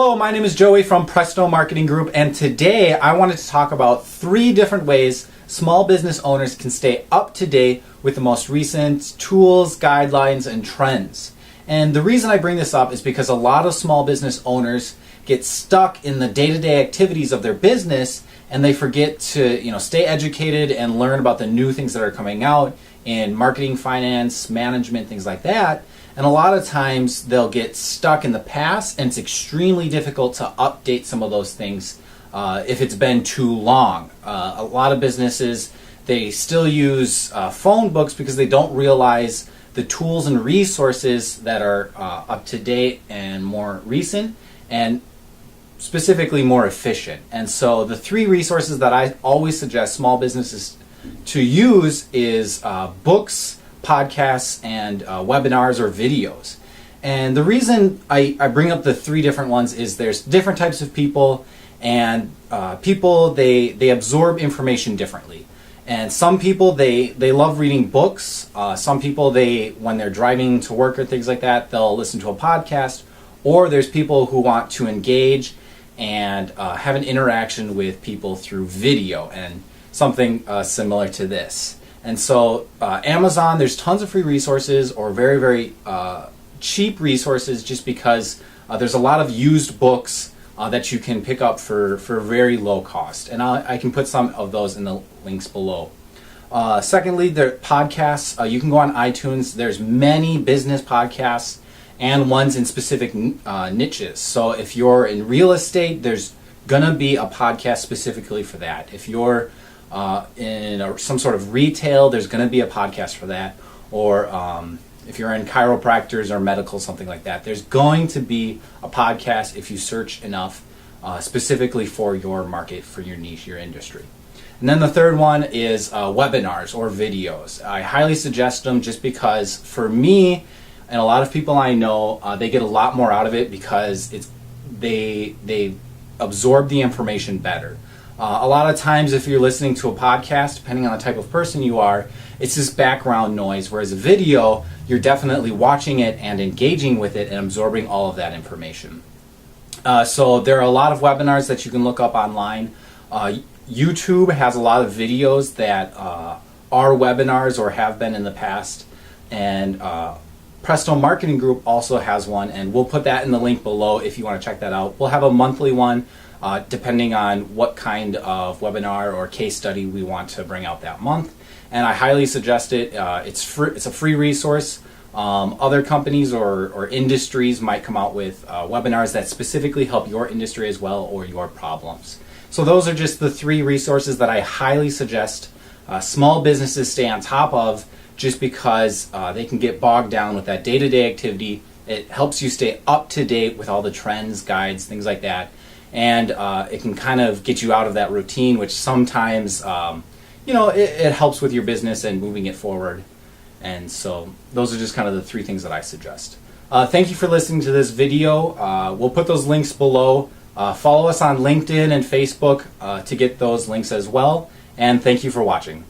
Hello, my name is Joey from Presto Marketing Group, and today I wanted to talk about 3 different ways small business owners can stay up to date with the most recent tools, guidelines, and trends. And the reason I bring this up is because a lot of small business owners get stuck in the day-to-day activities of their business, and they forget to stay educated and learn about the new things that are coming out in marketing, finance, management, things like that. And a lot of times they'll get stuck in the past, and it's extremely difficult to update some of those things if it's been too long. A lot of businesses, they still use phone books because they don't realize the tools and resources that are up to date and more recent and specifically more efficient. And so the 3 resources that I always suggest small businesses to use is books, podcasts, and webinars or videos. And the reason I bring up the 3 different ones is there's different types of people, and people, they absorb information differently. And some people, they love reading books. Some people, when they're driving to work or things like that, they'll listen to a podcast. Or there's people who want to engage and have an interaction with people through video and something similar to this. And so Amazon, there's tons of free resources or very, very cheap resources, just because there's a lot of used books that you can pick up for very low cost. And I can put some of those in the links below. Secondly, there podcasts. You can go on iTunes. There's many business podcasts and ones in specific niches. So if you're in real estate, there's going to be a podcast specifically for that. If you're in some sort of retail, there's going to be a podcast for that. Or if you're in chiropractors or medical, something like that, there's going to be a podcast if you search enough specifically for your market, for your niche, your industry. And then the third one is webinars or videos. I highly suggest them just because for me and a lot of people I know, they get a lot more out of it because they absorb the information better. A lot of times if you're listening to a podcast, depending on the type of person you are, it's this background noise, whereas a video, you're definitely watching it and engaging with it and absorbing all of that information. So there are a lot of webinars that you can look up online. YouTube has a lot of videos that are webinars or have been in the past. And Presto Marketing Group also has one, and we'll put that in the link below if you want to check that out. We'll have a monthly one depending on what kind of webinar or case study we want to bring out that month. And I highly suggest it. It's free. It's a free resource. Other companies or industries might come out with webinars that specifically help your industry as well or your problems. So those are just the 3 resources that I highly suggest small businesses stay on top of, just because they can get bogged down with that day-to-day activity. It helps you stay up to date with all the trends, guides, things like that. And it can kind of get you out of that routine, which sometimes, it helps with your business and moving it forward. And so those are just kind of the 3 things that I suggest. Thank you for listening to this video. We'll put those links below. Follow us on LinkedIn and Facebook to get those links as well. And thank you for watching.